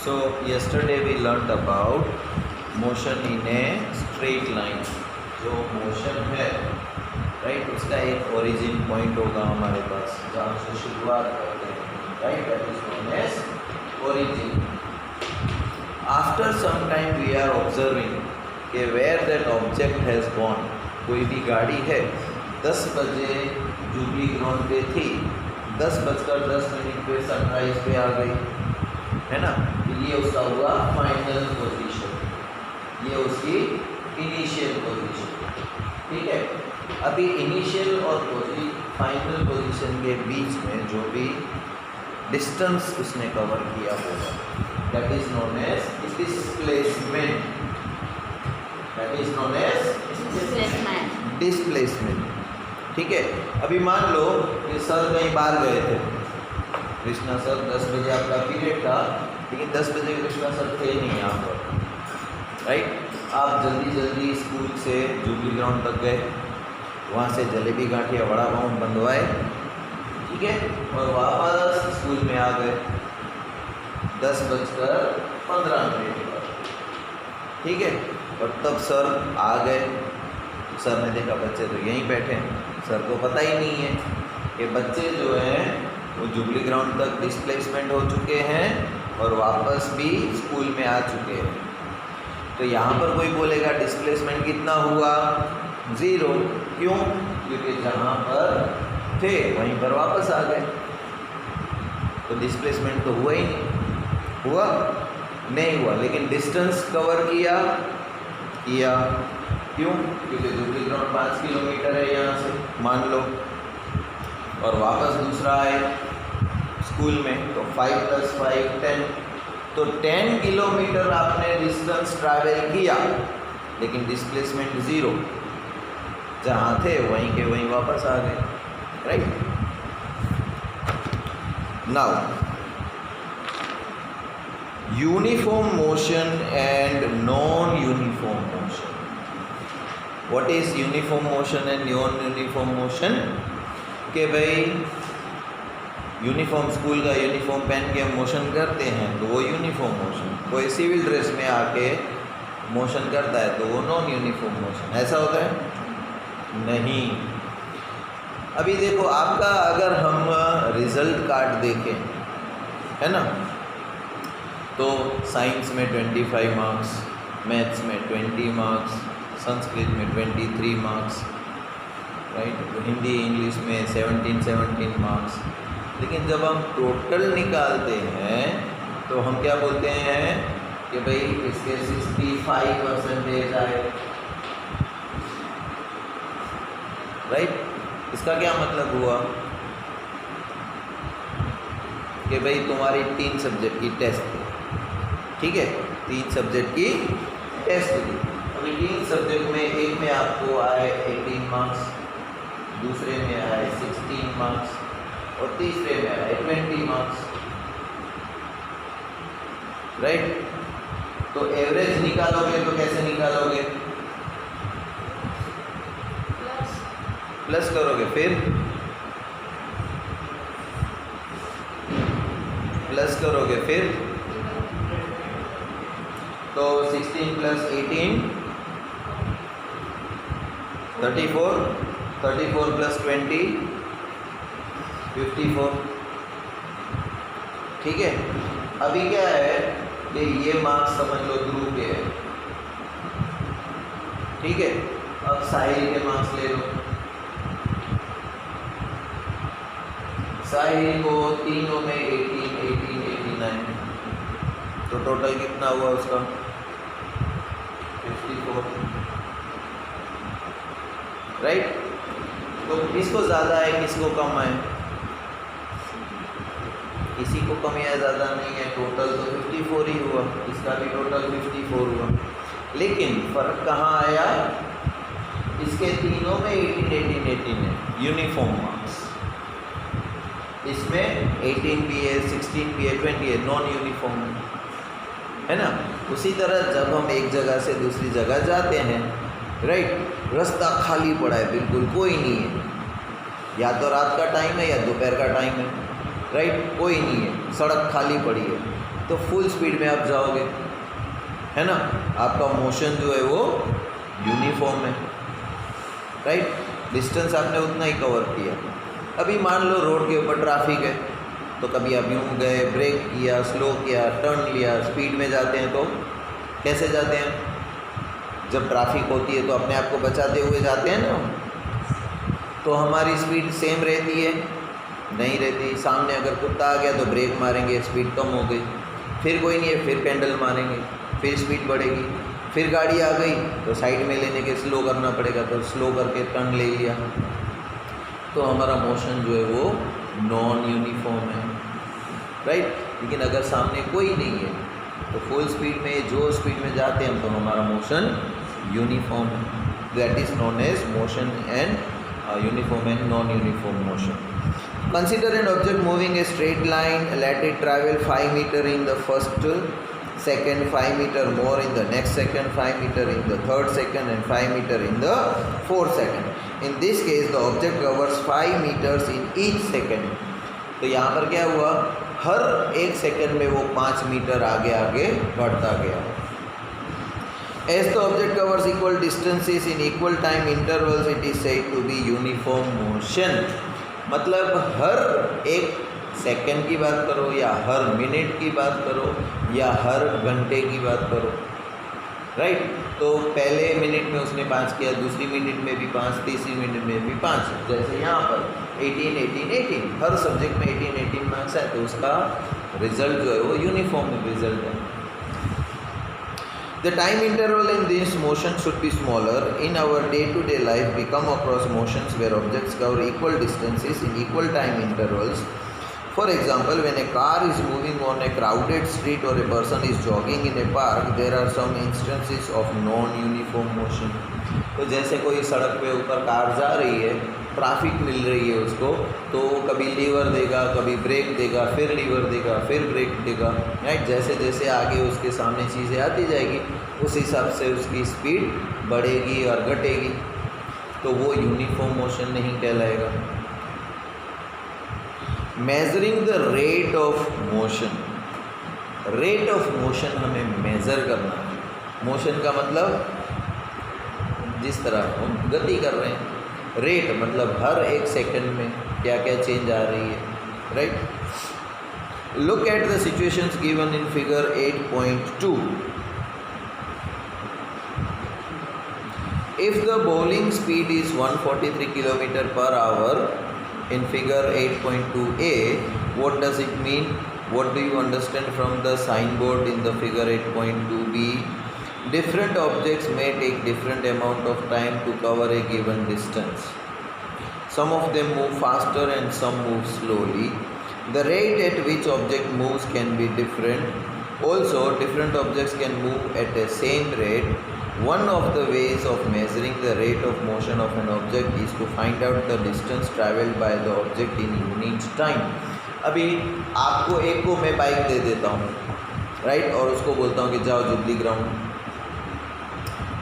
So yesterday we learned about motion in a straight line. जो motion है right उसका एक ओरिजिन पॉइंट होगा हमारे पास जहाँ से शुरुआत करते हैं right that is known as origin. After some time we are observing कि where that object has gone. कोई भी गाड़ी है 10 बजे जुबली ग्राउंड पे थी, 10:10 पे सनराइज पे आ गई है ना. ये उसका हुआ फाइनल पोजीशन, ये उसकी इनिशियल पोजीशन. ठीक है. अभी इनिशियल और फाइनल पोजीशन के बीच में जो भी डिस्टेंस उसने कवर किया होगा that is known as displacement. That is known as displacement. ठीक है. अभी मान लो कि सर कहीं बाहर गए थे, कृष्णा सर 10 बजे आपका पीरियड था, लेकिन 10 बजे कृष्णा सर थे नहीं यहाँ पर राइट. आप जल्दी जल्दी स्कूल से जुबली ग्राउंड तक गए, वहाँ से जलेबी गांठिया वड़ा पाव बंधवाए, ठीक है, और वापस स्कूल में आ गए 10:15 पर. ठीक है. और तब सर आ गए, सर ने देखा बच्चे तो यहीं बैठे हैं. सर को पता ही नहीं है कि बच्चे जो हैं वो जुबली ग्राउंड तक डिस्प्लेसमेंट हो चुके हैं और वापस भी स्कूल में आ चुके हैं. तो यहाँ पर कोई बोलेगा डिस्प्लेसमेंट कितना हुआ, 0. क्यों? क्योंकि जहाँ पर थे वहीं पर वापस आ गए, तो डिस्प्लेसमेंट तो हुआ ही नहीं. हुआ नहीं हुआ, लेकिन डिस्टेंस कवर किया. क्यों? क्योंकि जुबली ग्राउंड 5 किलोमीटर है यहाँ से मान लो, और वापस दूसरा आए स्कूल में तो 5 + 5 10. तो 10 किलोमीटर आपने डिस्टेंस ट्रैवल किया, लेकिन डिस्प्लेसमेंट 0. जहाँ थे वहीं के वहीं वापस आ गए right. Now uniform motion and non uniform motion. What is uniform motion and non uniform motion? कि भाई यूनिफॉर्म स्कूल का यूनिफॉर्म पहन के हम मोशन करते हैं तो वो यूनिफॉर्म मोशन. कोई सिविल ड्रेस में आके मोशन करता है तो वो नॉन यूनिफॉर्म मोशन. ऐसा होता है? नहीं. अभी देखो आपका अगर हम रिज़ल्ट कार्ड देखें है ना, तो साइंस में 25 मार्क्स, मैथ्स में 20 मार्क्स, संस्कृत में 23 मार्क्स राइट, हिंदी इंग्लिश में 17 मार्क्स. लेकिन जब हम टोटल निकालते हैं तो हम क्या बोलते हैं कि भाई इसके 65% आए राइट. इसका क्या मतलब हुआ कि भाई तुम्हारी 3 सब्जेक्ट की टेस्ट थी. ठीक है, 3 सब्जेक्ट की टेस्ट थी. अभी 3 सब्जेक्ट में एक में आपको आए 18 मार्क्स, दूसरे में आए 16 मार्क्स और तीसरे में आए 20 मार्क्स राइट. तो एवरेज निकालोगे तो कैसे निकालोगे? प्लस करोगे, फिर प्लस करोगे, फिर तो 16 + 18 34, 34 + 20 54. ठीक है. अभी क्या है कि ये मार्क्स समझ लो ध्रुव के है. ठीक है. अब साहिल के मार्क्स ले लो. साहिल को तीनों में 18, 18, 89, तो टोटल कितना हुआ उसका 54 राइट. तो किसको ज़्यादा है किसको कम है? किसी को कम या ज़्यादा नहीं है. टोटल तो 54 ही हुआ, इसका भी टोटल 54 हुआ. लेकिन फ़र्क कहाँ आया? इसके तीनों में 18, 18, 18 है यूनिफॉर्म मार्क्स. इसमें 18 भी है, 16 भी है, 20 है, नॉन यूनिफॉर्म है ना. उसी तरह जब हम एक जगह से दूसरी जगह जाते हैं राइट, रास्ता खाली पड़ा है, बिल्कुल कोई नहीं है, या तो रात का टाइम है या दोपहर का टाइम है राइट, कोई नहीं है, सड़क खाली पड़ी है. तो फुल स्पीड में आप जाओगे, है ना। आपका मोशन जो है वो यूनिफॉर्म है, राइट। डिस्टेंस आपने उतना ही कवर किया। अभी मान लो रोड के ऊपर ट्रैफिक है, तो कभी आप यूँ गए, ब्रेक किया, स्लो किया, टर्न लिया, स्पीड में जाते हैं तो कैसे जाते हैं? जब ट्रैफिक होती है तो अपने आप को बचाते हुए जाते हैं ना। तो हमारी स्पीड सेम रहती है? नहीं रहती। सामने अगर कुत्ता आ गया तो ब्रेक मारेंगे, स्पीड कम हो गई, फिर कोई नहीं है, फिर पेडल मारेंगे, फिर स्पीड बढ़ेगी। फिर गाड़ी आ गई तो साइड में लेने के स्लो करना पड़ेगा, तो स्लो करके टर्न ले लिया। तो हमारा मोशन जो है वो नॉन यूनिफॉर्म है, राइट। लेकिन अगर सामने कोई नहीं है तो फुल स्पीड में जो स्पीड में जाते हैं हम, तो हमारा मोशन यूनिफॉर्म है। That is known as motion and uniform and non uniform motion. Consider an object moving a straight line. Let it travel 5 meter in the first second, 5 meter more in the next second, 5 meter in the third second, and 5 meter in the fourth second. In this case, the object covers 5 meters in each second. तो यहाँ पर क्या हुआ? हर एक second में वो 5 metre आगे आगे बढ़ता गया। As the object covers equal distances in equal time intervals, it is said to be uniform motion. मतलब हर एक सेकंड की बात करो या हर मिनट की बात करो या हर घंटे की बात करो, राइट। तो पहले मिनट में उसने 5 किया, दूसरी मिनट में भी 5, तीसरी मिनट में भी 5। जैसे यहाँ पर 18, 18, 18, हर सब्जेक्ट में 18, 18 मार्क्स है, तो उसका रिजल्ट जो है वो यूनिफॉर्म रिजल्ट है। The time interval in this motion should be smaller. In our day-to-day life, we come across motions where objects cover equal distances in equal time intervals. For example, when a car is moving on a crowded street or a person is jogging in a park, there are some instances of non-uniform motion. तो जैसे कोई सड़क पे ऊपर car जा रही है, traffic मिल रही है उसको, तो कभी लीवर देगा, कभी ब्रेक देगा, फिर लीवर देगा, फिर ब्रेक देगा, राइट। जैसे जैसे आगे उसके सामने चीज़ें आती जाएगी, उस हिसाब से उसकी स्पीड बढ़ेगी और घटेगी, तो वो यूनिफॉर्म मोशन नहीं कहलाएगा। Measuring the rate of motion. Rate of motion हमें मेज़र करना है। मोशन का मतलब जिस तरह हम गति कर रहे हैं, रेट मतलब हर एक सेकंड में क्या क्या चेंज आ रही है, right. Look at the situations given in figure 8.2. If the bowling speed is 143 km per hour in figure 8.2a, what does it mean? What do you understand from the signboard in the figure 8.2b? Different objects may take different amount of time to cover a given distance. Some of them move faster and some move slowly. The rate at which object moves can be different. Also, different objects can move at the same rate. One of the ways of measuring the rate of motion of an object is to find out the distance traveled by the object in unit time. अभी आपको एक को मैं bike दे देता हूँ, right, और उसको बोलता हूँ कि जाओ जुबली ग्राउंड।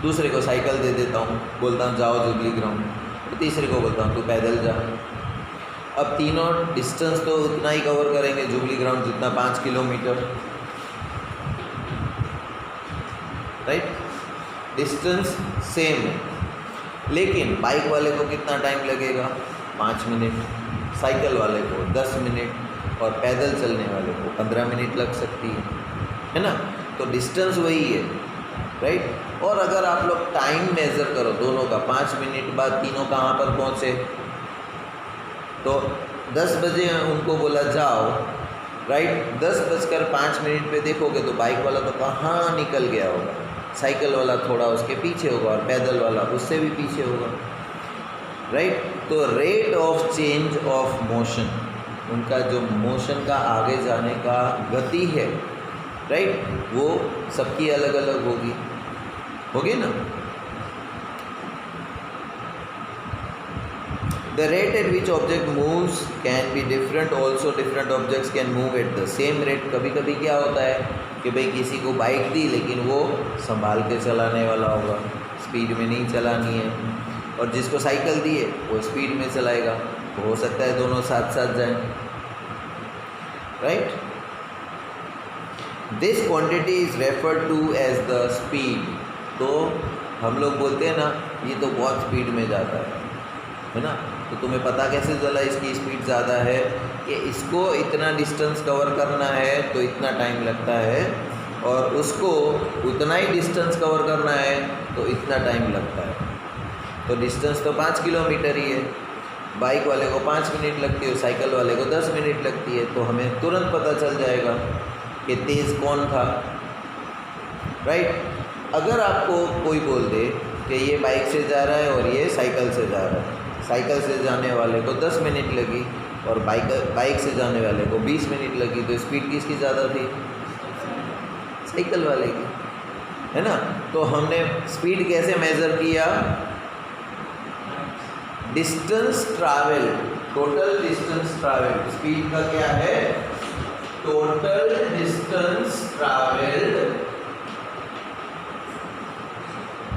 दूसरे को साइकिल दे देता हूँ, बोलता हूँ जाओ जुबली ग्राउंड। तो तीसरे को बोलता हूँ तू पैदल जा। अब तीनों डिस्टेंस तो उतना ही कवर करेंगे जुबली ग्राउंड जितना 5 किलोमीटर, राइट। डिस्टेंस सेम है, लेकिन बाइक वाले को कितना टाइम लगेगा? 5 मिनट, साइकिल वाले को 10 मिनट और पैदल चलने वाले को 15 मिनट लग सकती है ना। तो डिस्टेंस वही है, राइट। और अगर आप लोग टाइम मेज़र करो दोनों का, 5 मिनट बाद तीनों कहाँ पर पहुँचे, तो 10 बजे उनको बोला जाओ, राइट। 10:05 पे देखोगे तो बाइक वाला तो कहाँ निकल गया होगा, साइकिल वाला थोड़ा उसके पीछे होगा और पैदल वाला उससे भी पीछे होगा, राइट। तो rate of change of motion, उनका जो मोशन का आगे जाने का गति है, राइट, वो सबकी अलग अलग होगी ना। The rate at which object moves can be different. Also, different objects can move at the same rate. कभी कभी क्या होता है कि भाई किसी को बाइक दी लेकिन वो संभाल के चलाने वाला होगा, स्पीड में नहीं चलानी है, और जिसको साइकिल दी है वो स्पीड में चलाएगा। तो हो सकता है दोनों साथ साथ जाएं, right. This quantity is referred to as the speed. तो हम लोग बोलते हैं ना ये तो बहुत स्पीड में जाता है ना। तो तुम्हें पता कैसे चला इसकी स्पीड ज़्यादा है कि इसको इतना डिस्टेंस कवर करना है तो इतना टाइम लगता है, और उसको उतना ही डिस्टेंस कवर करना है तो इतना टाइम लगता है। तो डिस्टेंस तो 5 किलोमीटर ही है, बाइक वाले को 5 मिनट लगती है, साइकिल वाले को 10 मिनट लगती है। तो हमें तुरंत पता चल जाएगा कि तेज़ कौन था, राइट। अगर आपको कोई बोल दे कि ये बाइक से जा रहा है और ये साइकिल से जा रहा है, साइकिल से जाने वाले को 10 मिनट लगी और बाइक से जाने वाले को 20 मिनट लगी, तो स्पीड किसकी ज़्यादा थी? साइकिल वाले की, है ना। तो हमने स्पीड कैसे मेज़र किया? Distance travel, total distance travel. Speed का क्या है? Total distance travelled,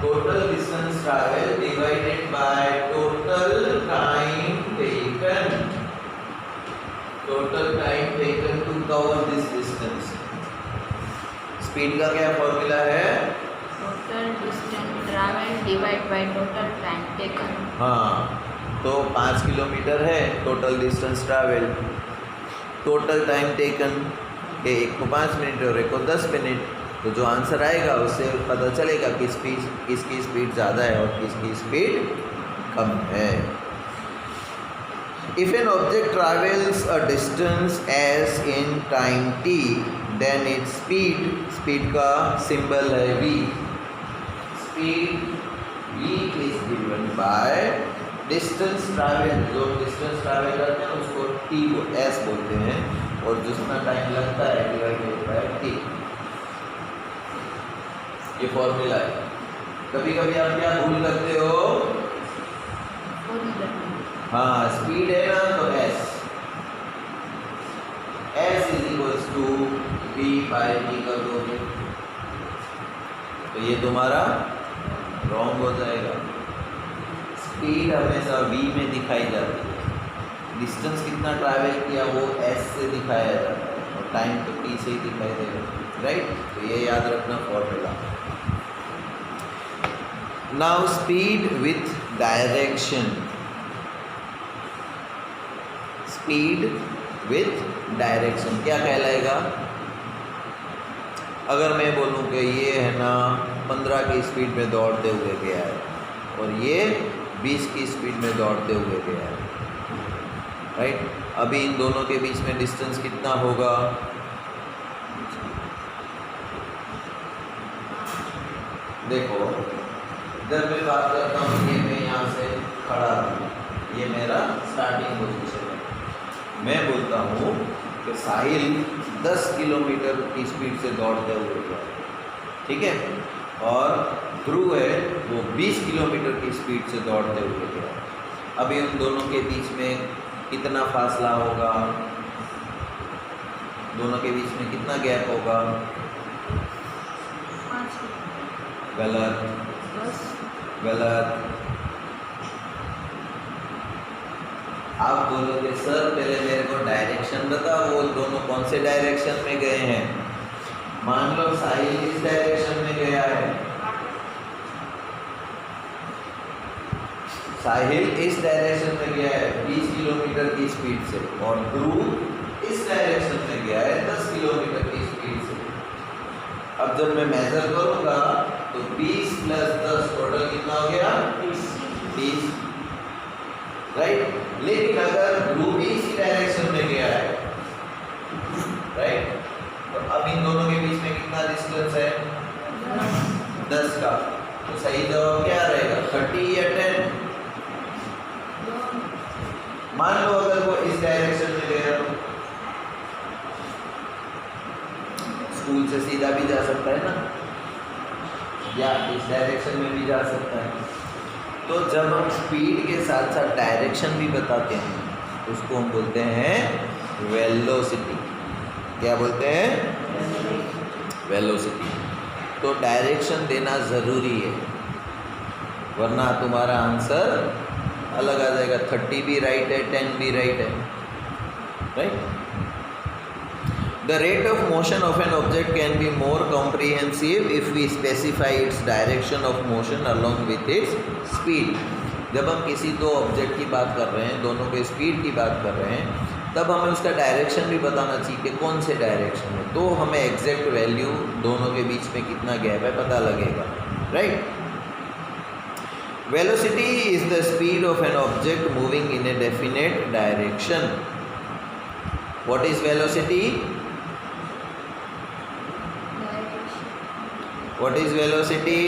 total distance travel divided by total time taken, total time taken to cover this distance. Speed का क्या फॉर्मूला है? Total distance travel divide by total time taken. हाँ, तो 5 kilometre है total distance travel, total time taken के एक को 5 minute और एक को 10 मिनट। तो जो आंसर आएगा उससे पता चलेगा कि किसकी स्पीड ज़्यादा है और किसकी स्पीड कम है। If an object travels a distance as in time t, then its speed का सिंबल है v, speed v is given by distance travel। जो distance travel करते हैं उसको t s बोलते हैं, और जितना टाइम लगता है डिवाइडेड बाय t। ये फॉर्मूला है। कभी कभी आप क्या भूल करते हो? हाँ, स्पीड है ना तो s is equals to v by t कर दोगे तो ये तुम्हारा रॉन्ग हो जाएगा। स्पीड हमेशा v में दिखाई जाती है, डिस्टेंस कितना ट्रैवल किया वो s से दिखाया जाता है, और टाइम तो t से ही दिखाई देगा, राइट। तो ये याद रखना formula. Now speed with direction, speed with direction क्या कहलाएगा? अगर मैं बोलूँ कि ये है ना 15 की स्पीड में दौड़ते हुए गया है और ये 20 की स्पीड में दौड़ते हुए गया है, राइट। अभी इन दोनों के बीच में डिस्टेंस कितना होगा? देखो, जब मैं बात करता हूँ ये मैं यहाँ से खड़ा हूँ, ये मेरा स्टार्टिंग पोजीशन है। मैं बोलता हूँ कि साहिल 10 किलोमीटर की स्पीड से दौड़ते हुए गया, ठीक है, और ध्रुव है वो 20 किलोमीटर की स्पीड से दौड़ते हुए गया। अभी उन दोनों के बीच में कितना फासला होगा? दोनों के बीच में कितना गैप होगा? गलत, गलत। आप बोलोगे सर पहले मेरे को डायरेक्शन बताओ, वो दोनों कौन से डायरेक्शन में गए हैं? मान लो साहिल इस डायरेक्शन में गया है, साहिल इस डायरेक्शन में गया है 20 किलोमीटर की स्पीड से, और ध्रुव इस डायरेक्शन में गया है 10 किलोमीटर की स्पीड से। अब जब मैं मेजर करूंगा तो 20 प्लस 10 टोटल कितना हो गया? 30, राइट। लेकिन अगर ध्रुव भी इसी डायरेक्शन में गया है, राइट, तो अब इन दोनों के बीच में कितना डिस्टेंस है? 10 का। तो सही जवाब क्या रहेगा? 30 या 10? मान लो अगर वो इस डायरेक्शन में गया तो स्कूल से सीधा भी जा सकता है ना, या इस डायरेक्शन में भी जा सकता है। तो जब हम स्पीड के साथ साथ डायरेक्शन भी बताते हैं उसको हम बोलते हैं वेलोसिटी। क्या बोलते हैं? वेलोसिटी। तो डायरेक्शन देना ज़रूरी है, वरना तुम्हारा आंसर अलग आ जाएगा। 30 भी राइट है, 10 भी राइट है, right. The rate of motion of an object can be more comprehensive if we specify its direction of motion along with its speed. जब हम किसी दो ऑब्जेक्ट की बात कर रहे हैं, दोनों के स्पीड की बात कर रहे हैं, तब हमें उसका डायरेक्शन भी बताना चाहिए कि कौन से डायरेक्शन में, तो हमें एग्जैक्ट वैल्यू दोनों के बीच में कितना गैप है पता लगेगा, right. Velocity is the speed of an object moving in a definite direction. What is velocity? What is velocity?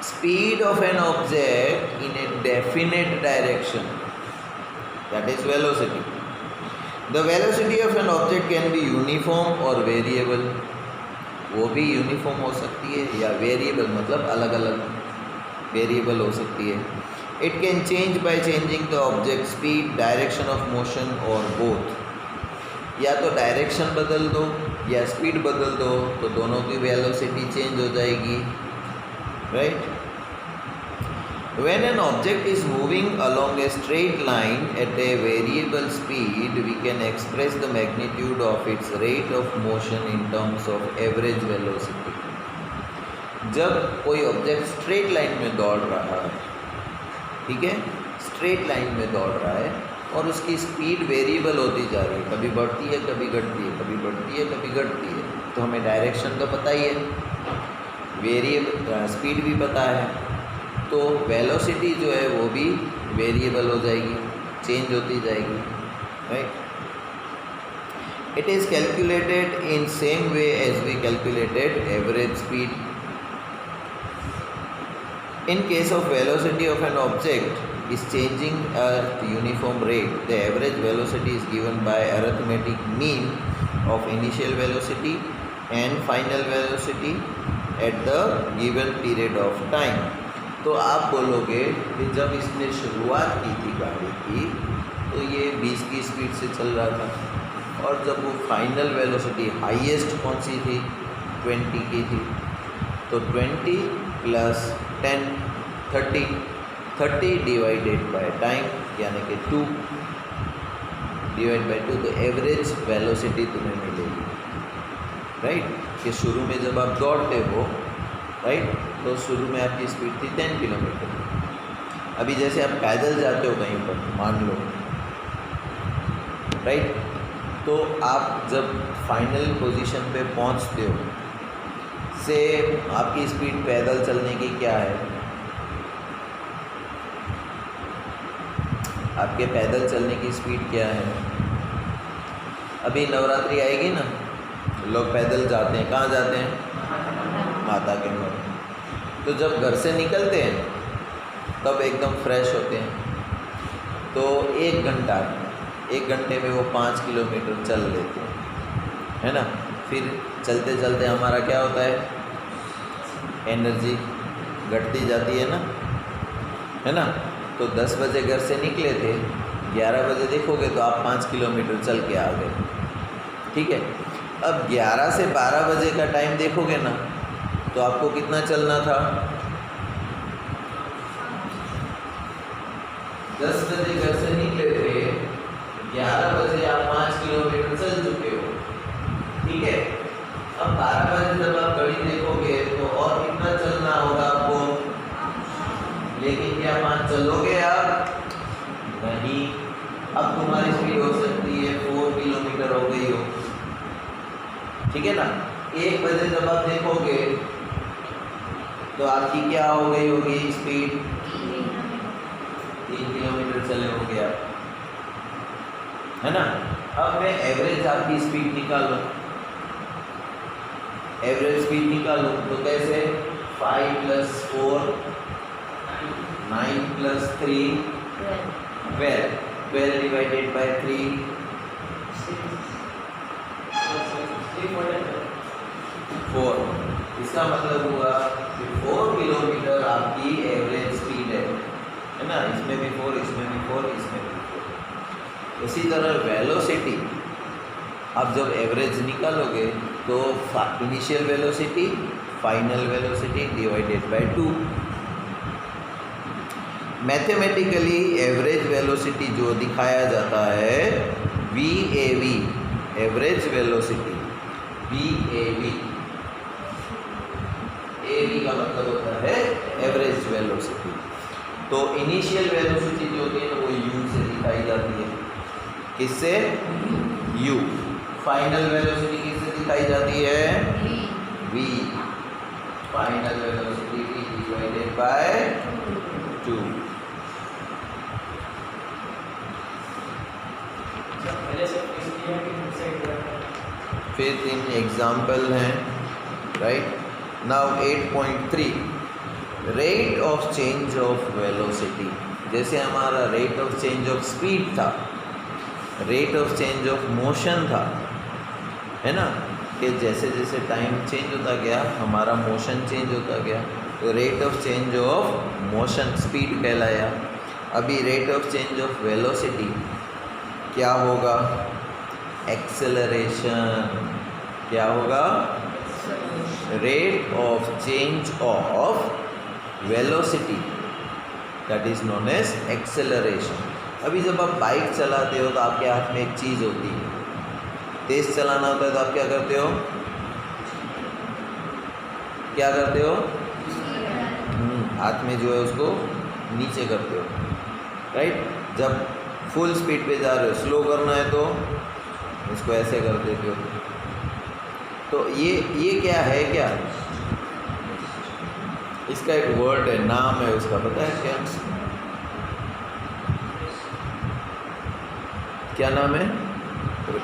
Speed of an object in a definite direction. That is velocity. The velocity of an object can be uniform or variable. वो भी uniform हो सकती है या variable, मतलब अलग अलग variable हो सकती है। It can change by changing the object speed, direction of motion or both. या तो डायरेक्शन बदल दो या स्पीड बदल दो तो दोनों की वेलोसिटी चेंज हो जाएगी, right. When an object is moving along a straight line at a variable speed, we can express the magnitude of its rate of motion in terms of average velocity. जब कोई object straight line में दौड़ रहा है, ठीक है, straight line में दौड़ रहा है और उसकी स्पीड वेरिएबल होती जा रही है, कभी बढ़ती है कभी घटती है, कभी बढ़ती है कभी घटती है, तो हमें डायरेक्शन तो पता ही है, वेरिएबल स्पीड भी पता है, तो वेलोसिटी जो है वो भी वेरिएबल हो जाएगी, चेंज होती जाएगी, right. It is calculated in same way as we calculated average speed. In case of velocity of an object is changing at uniform rate, the average velocity is given by arithmetic mean of initial velocity and final velocity at the given period of time. तो आप बोलोगे कि जब इसने शुरुआत की थी गाड़ी की तो ये 20 की स्पीड से चल रहा था, और जब वो फाइनल वेलोसिटी हाईएस्ट कौन सी थी, 20 की थी, तो 20 प्लस 10 30 डिवाइडेड बाय टाइम यानी कि 2 डिवाइड बाय 2, तो एवरेज वेलोसिटी तुम्हें मिलेगी, राइट। कि शुरू में जब आप दौड़ते हो, राइट, तो शुरू में आपकी स्पीड थी 10 किलोमीटर। अभी जैसे आप पैदल जाते हो कहीं पर, मान लो, राइट, तो आप जब फाइनल पोजीशन पे पहुंचते हो से आपकी स्पीड पैदल चलने की क्या है, आपके पैदल चलने की स्पीड क्या है। अभी नवरात्रि आएगी ना, लोग पैदल जाते हैं, कहाँ जाते हैं, माता के मंदिर। तो जब घर से निकलते हैं तब एकदम फ्रेश होते हैं, तो 1 घंटे में वो 5 किलोमीटर चल लेते हैं, है ना। फिर चलते चलते हमारा क्या होता है, एनर्जी घटती जाती है ना। तो 10 बजे घर से निकले थे, 11 बजे देखोगे तो आप 5 किलोमीटर चल के आ गए, ठीक है। अब 11 से 12 बजे का टाइम देखोगे ना, तो आपको कितना चलना था, 10 बजे घर से निकले थे, 11 बजे आप 5 किलोमीटर चल चुके हो, ठीक है। अब 12 बजे जब आप घड़ी देखोगे तो और कितना चलना होगा आपको, लेकिन क्या 5 चलोगे आप, नहीं। अब तुम्हारी स्पीड हो सकती है 4 किलोमीटर हो गई हो, ठीक है ना। 1 बजे जब आप देखोगे तो आपकी क्या हो गई होगी स्पीड, 3 किलोमीटर चले होंगे आप, है ना। अब मैं एवरेज आपकी स्पीड निकालूं, एवरेज स्पीड निकालूं तो कैसे, 5 + 4 9 + 3 12 डिवाइडेड बाय 3 4। इसका मतलब हुआ कि 4 किलोमीटर आपकी एवरेज स्पीड है ना। इसमें भी 4, इसमें भी 4, इसमें भी 4। इसी तरह वेलोसिटी आप जब एवरेज निकालोगे तो initial velocity final velocity divided by 2। Mathematically average velocity जो दिखाया जाता है VAV, average velocity VAV, AV का मतलब होता है एवरेज वेलोसिटी। तो इनिशियल वेलोसिटी जो होती है वो u से दिखाई जाती है, किससे? u। फाइनल वेलोसिटी किससे दिखाई जाती है? v। Final velocity v divided by 2। फिर 3 एग्जाम्पल हैं, right. Now 8.3 rate of change of velocity. जैसे हमारा rate of change of speed था, rate of change of motion था, है ना, कि जैसे जैसे टाइम चेंज होता गया हमारा मोशन चेंज होता गया, तो rate of change of motion speed कहलाया। अभी rate of change of velocity क्या होगा? एक्सेलरेशन। क्या होगा? Rate of change of velocity, that is known as acceleration. अभी जब आप बाइक चलाते हो तो आपके हाथ में एक चीज़ होती है, तेज़ चलाना होता है तो आप क्या करते हो? क्या करते हो? हाथ में जो है उसको नीचे करते हो, राइट। जब फुल स्पीड पे जा रहे हो, स्लो करना है तो इसको ऐसे कर देते हो। तो ये क्या है? क्या इसका एक वर्ड है, नाम है उसका, पता है क्या? क्या नाम है?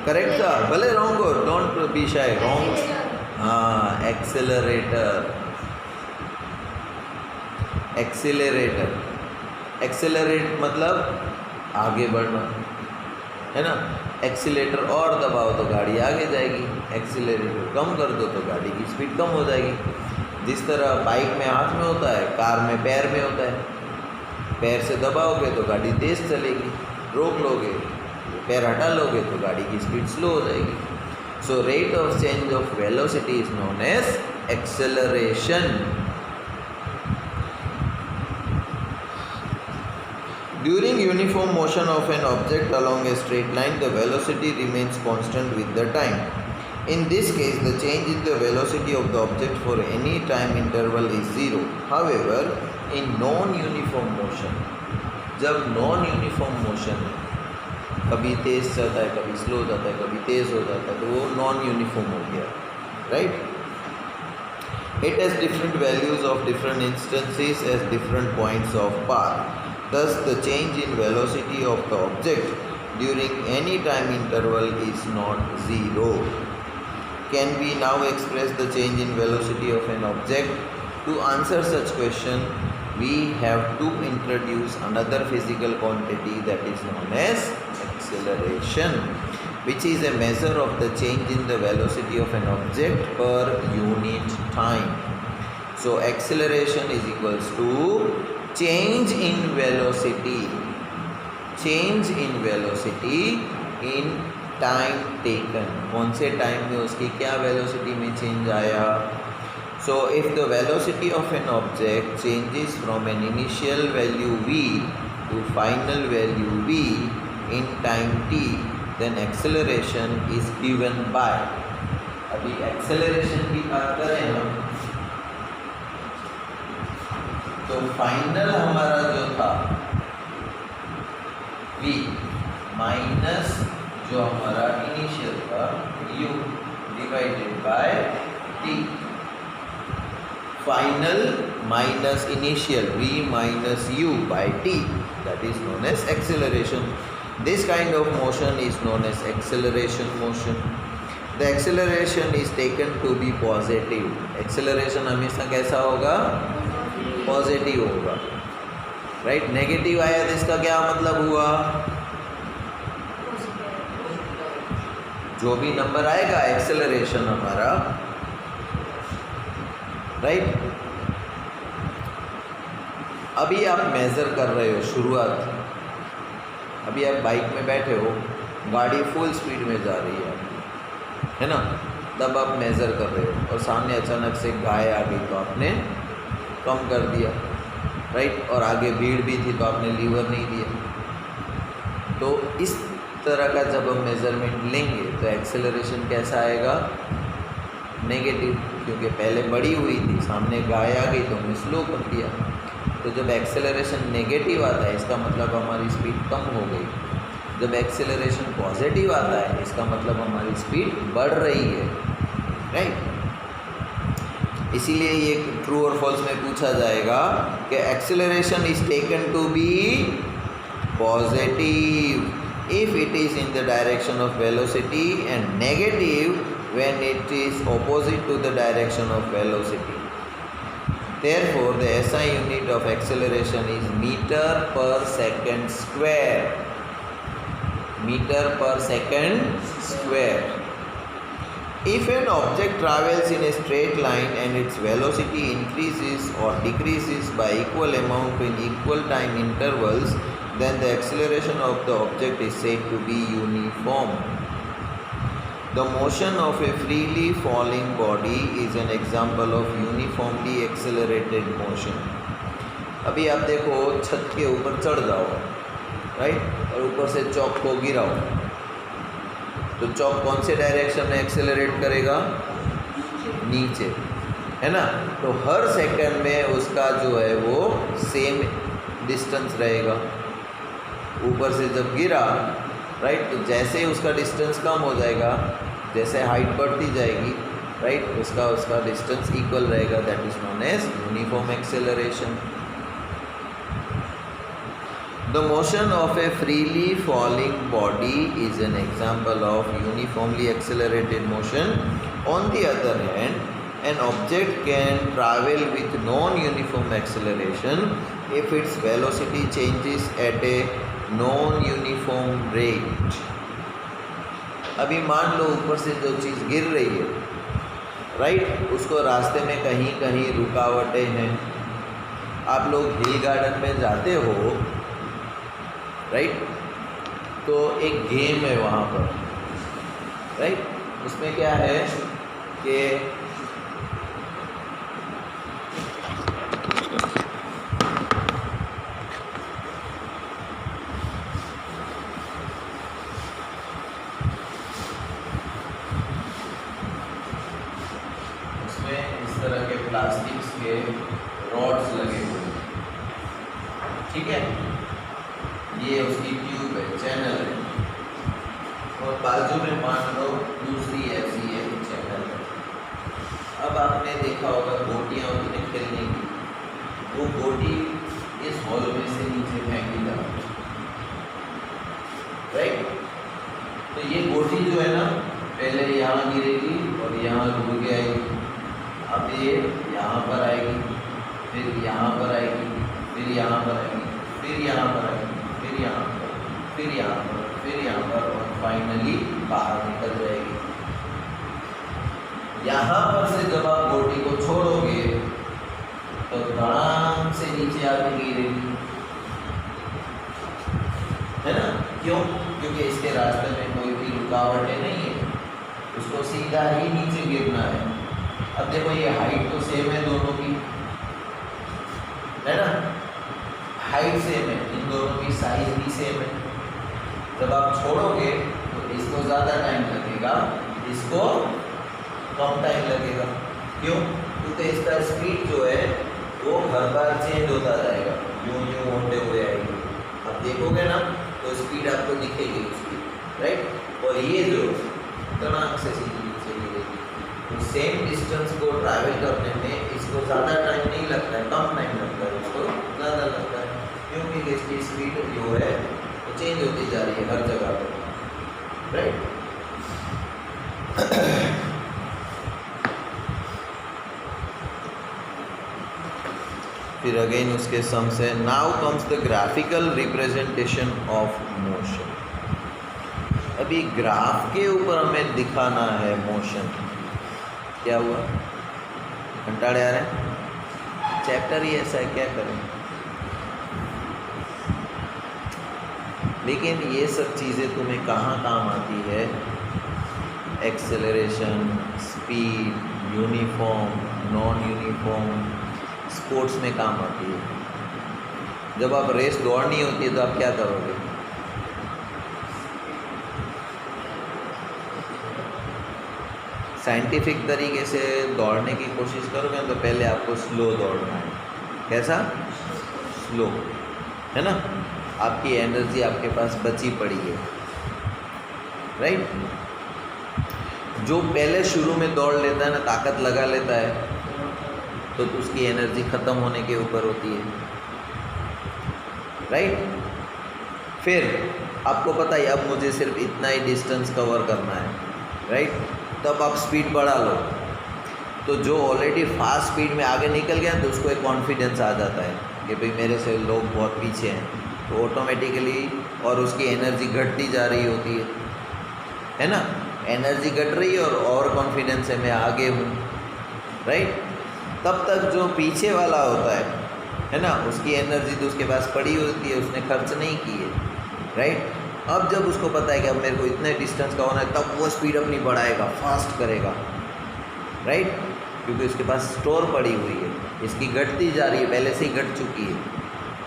करेक्ट था, भले रॉन्ग हो, डोंट बी शाय, रॉन्ग। हाँ, एक्सेलरेटर। एक्सेलरेटर, एक्सेलरेट मतलब आगे बढ़ना, है ना। एक्सीलेटर और दबाओ तो गाड़ी आगे जाएगी, एक्सीलरेटर कम कर दो तो गाड़ी की स्पीड कम हो जाएगी। जिस तरह बाइक में हाथ में होता है, कार में पैर में होता है। पैर से दबाओगे तो गाड़ी तेज़ चलेगी, रोक लोगे, पैर हटा लोगे तो गाड़ी की स्पीड स्लो हो जाएगी। So rate of change of velocity is known as acceleration. During uniform motion of an object along a straight line, the velocity remains constant with the time. In this case, the change in the velocity of the object for any time interval is 0. However, in non-uniform motion, जब non-uniform motion कभी तेज़ चलता है, कभी slow हो जाता है, कभी तेज़ हो जाता है, तो वो non-uniform हो गया, right? It has different values of different instances as different points of path. Thus, the change in velocity of the object during any time interval is not 0. Can we now express the change in velocity of an object? To answer such question, we have to introduce another physical quantity that is known as acceleration, which is a measure of the change in the velocity of an object per unit time. So, acceleration is equals to change in velocity, change in velocity in time taken। कौन से time में उसकी क्या velocity में change आया? So if the velocity of an object changes from an initial value v to final value v in time t, then acceleration is given by. अभी acceleration की बात करें हम तो फाइनल हमारा जो था v माइनस जो हमारा इनिशियल था u divided by t। Final minus initial v minus u by t, that is known as acceleration. This kind of motion is known as acceleration motion. The acceleration is taken to be positive. Acceleration हमेशा कैसा होगा? Positive होगा, right. Negative आया तो इसका क्या मतलब हुआ? जो भी नंबर आएगा एक्सेलरेशन हमारा, राइट। अभी आप मेज़र कर रहे हो शुरुआत, अभी आप बाइक में बैठे हो, गाड़ी फुल स्पीड में जा रही है ना, तब आप मेज़र कर रहे हो और सामने अचानक से गाय आ गई तो आपने कम कर दिया, राइट। और आगे भीड़ भी थी तो आपने लीवर नहीं दिया। तो इस तरह का जब हम मेज़रमेंट लेंगे तो एक्सेलरेशन कैसा आएगा? नेगेटिव, क्योंकि पहले बढ़ी हुई थी, सामने गाय आ गई तो हमने स्लो कर दिया। तो जब एक्सेलरेशन नेगेटिव आता है इसका मतलब हमारी स्पीड कम हो गई। जब एक्सेलरेशन पॉजिटिव आता है इसका मतलब हमारी स्पीड बढ़ रही है, राइट। इसीलिए ये ट्रू और फॉल्स में पूछा जाएगा कि acceleration is taken to be positive if it is in the direction of velocity and negative when it is opposite to the direction of velocity. Therefore, the SI unit of acceleration is meter per second square. Meter per second square. If an object travels in a straight line and its velocity increases or decreases by equal amount in equal time intervals, then the acceleration of the object is said to be uniform. The motion of a freely falling body is an example of uniformly accelerated motion. अभी आप देखो छत के ऊपर चढ़ जाओ, right, और ऊपर से चौक को गिराओ, तो चौक कौन से डायरेक्शन में एक्सेलरेट करेगा? नीचे, है ना। तो हर सेकंड में उसका जो है वो सेम डिस्टेंस रहेगा। ऊपर से जब गिरा, राइट, तो जैसे ही उसका डिस्टेंस कम हो जाएगा, जैसे हाइट बढ़ती जाएगी, राइट, उसका डिस्टेंस इक्वल रहेगा। That is known as uniform acceleration. The motion of a freely falling body is an example of uniformly accelerated motion. On the other hand, an object can travel with non-uniform acceleration if its velocity changes at a non-uniform rate. अभी मान लो ऊपर से जो चीज़ गिर रही है, right, उसको रास्ते में कहीं कहीं रुकावटें हैं। आप लोग हिल गार्डन में जाते हो, राइट, तो एक गेम है वहाँ पर, राइट, उसमें क्या है कि प्लास्टिक्स के रॉड्स लगे हुए, ठीक है, ये उसकी ट्यूब है, चैनल है, और बाजू में मान लो दूसरी ऐसी है चैनल है। अब आपने देखा होगा गोटियाँ होती हैं खेलने की, वो गोटी इस हॉल में से नीचे फेंकी जाती है, राइट। तो ये गोटी जो है ना, पहले यहाँ गिरेगी और यहाँ घूम के आएगी, अब ये यहाँ पर आएगी, फिर यहाँ पर आएगी, फिर यहाँ पर आएगी, फिर यहाँ पर आएगी, फिर यहाँ पर, फिर यहाँ पर, फिर यहाँ पर, और फाइनली बाहर निकल जाएगी। यहाँ पर से जब आप गोटी को छोड़ोगे तो धड़ाम से नीचे आके गिरेगी, है ना। क्यों? क्योंकि इसके रास्ते में कोई भी रुकावटें नहीं है, उसको सीधा ही नीचे गिरना है। अब देखो ये हाइट तो सेम है दोनों की, है ना, हाइट सेम है, इन दोनों की साइज भी सेम है। जब आप छोड़ोगे तो इसको ज़्यादा टाइम लगेगा, इसको कम टाइम लगेगा। क्यों? क्योंकि इसका स्पीड जो है वो हर बार चेंज होता जाएगा, यूं होते हुए आएगी। अब देखोगे ना तो स्पीड आपको दिखेगी उसकी, राइट। और ये जो तनाव से सीधी नीचे गिरेगी, तो सेम डिस्टेंस को ट्रैवल करने में इसको ज़्यादा टाइम नहीं लगता है, कम टाइम लगता है, इसको ज़्यादा लगता है, क्योंकि इसकी स्पीड जो है वो चेंज होती जा रही है हर जगह पर, राइट। फिर अगेन उसके सम से now comes the graphical representation of motion. अभी ग्राफ के ऊपर हमें दिखाना है मोशन। क्या हुआ? कंटाले आ रहे हैं? चैप्टर ही ऐसा है, क्या करें। लेकिन ये सब चीज़ें तुम्हें कहाँ काम आती है? Acceleration, speed, uniform, non uniform, sports में काम आती है। जब आप रेस दौड़नी होती है तो आप क्या करोगे? साइंटिफिक तरीके से दौड़ने की कोशिश करोगे तो पहले आपको स्लो दौड़ना है। कैसा? स्लो, है ना? आपकी एनर्जी आपके पास बची पड़ी है, राइट? जो पहले शुरू में दौड़ लेता है ना, ताकत लगा लेता है, तो उसकी एनर्जी ख़त्म होने के ऊपर होती है, राइट? फिर आपको पता है अब मुझे सिर्फ इतना ही डिस्टेंस कवर करना है, राइट? तब आप स्पीड बढ़ा लो, तो जो ऑलरेडी फास्ट स्पीड में आगे निकल गया तो उसको एक कॉन्फिडेंस आ जाता है कि भाई मेरे से लोग बहुत पीछे हैं, तो ऑटोमेटिकली और उसकी एनर्जी घटती जा रही होती है ना? एनर्जी घट रही है और कॉन्फिडेंस है मैं आगे हूँ, राइट? तब तक जो पीछे वाला होता है ना, उसकी एनर्जी तो उसके पास पड़ी होती है, उसने खर्च नहीं की है, राइट? अब जब उसको पता है कि अब मेरे को इतने डिस्टेंस का होना है, तब वो स्पीड अपनी बढ़ाएगा, फास्ट करेगा, राइट? क्योंकि उसके पास स्टोर पड़ी हुई है, इसकी घटती जा रही है, पहले से ही घट चुकी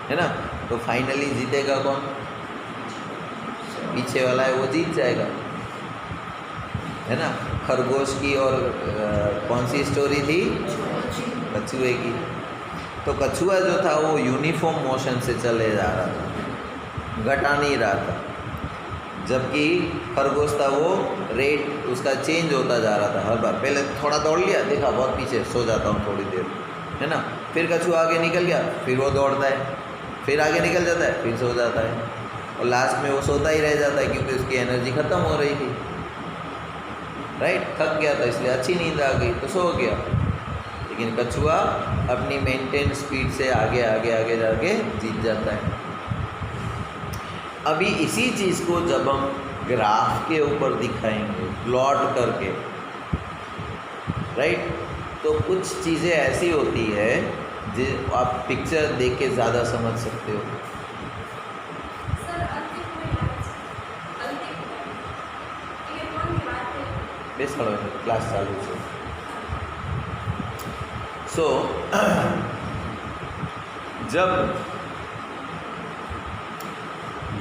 है ना? तो फाइनली जीतेगा कौन? पीछे वाला है वो जीत जाएगा, है ना? खरगोश की और कौन सी स्टोरी थी? कछुए की। तो कछुआ जो था वो यूनिफॉर्म मोशन से चले जा रहा था, घटा नहीं रहा था, जबकि खरगोश था वो रेट उसका चेंज होता जा रहा था हर बार। पहले थोड़ा दौड़ लिया, देखा बहुत पीछे, सो जाता हूँ थोड़ी देर, है ना? फिर कछुआ आगे निकल गया, फिर वो दौड़ता है, फिर आगे निकल जाता है, फिर सो जाता है, और लास्ट में वो सोता ही रह जाता है क्योंकि उसकी एनर्जी ख़त्म हो रही थी, राइट? थक गया था, इसलिए अच्छी नींद आ गई तो सो गया। लेकिन कछुआ अपनी मेंटेन स्पीड से आगे आगे आगे जाके जीत जाता है। अभी इसी चीज़ को जब हम ग्राफ के ऊपर दिखाएंगे, प्लॉट करके, राइट, तो कुछ चीज़ें ऐसी होती है जो आप पिक्चर देख के ज़्यादा समझ सकते हो। बेस क्लास चालू છે। सो जब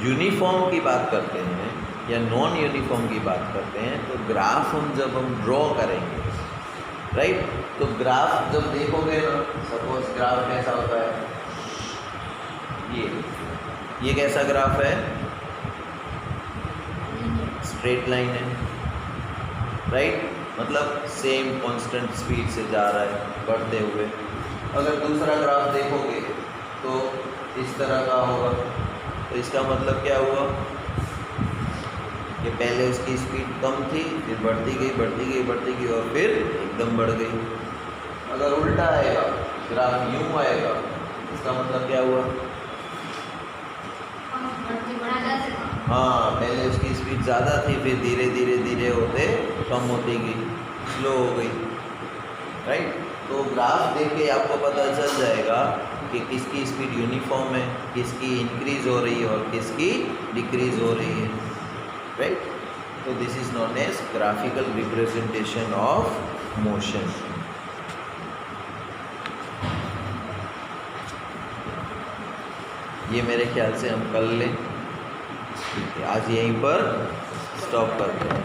यूनिफॉर्म की बात करते हैं या नॉन यूनिफॉर्म की बात करते हैं, तो ग्राफ जब हम ड्रॉ करेंगे, राइट, तो ग्राफ जब देखोगे ना, सपोज ग्राफ कैसा होता है, ये कैसा ग्राफ है? स्ट्रेट लाइन है, राइट? मतलब सेम कांस्टेंट स्पीड से जा रहा है बढ़ते हुए। अगर दूसरा ग्राफ देखोगे तो इस तरह का होगा, तो इसका मतलब क्या हुआ कि पहले उसकी स्पीड कम थी, फिर बढ़ती गई बढ़ती गई बढ़ती गई और फिर एकदम बढ़ गई। अगर उल्टा आएगा, ग्राफ यूँ आएगा, इसका मतलब क्या हुआ? हाँ, पहले उसकी स्पीड ज़्यादा थी, फिर धीरे धीरे धीरे होते कम होती गई, स्लो हो गई, राइट? तो ग्राफ देख के आपको पता चल जाएगा कि किसकी स्पीड यूनिफॉर्म है, किसकी इंक्रीज हो रही है और किसकी डिक्रीज हो रही है, राइट? तो this is known as graphical representation of motion. ये मेरे ख्याल से हम कल लें। आज यहीं पर स्टॉप करते हैं।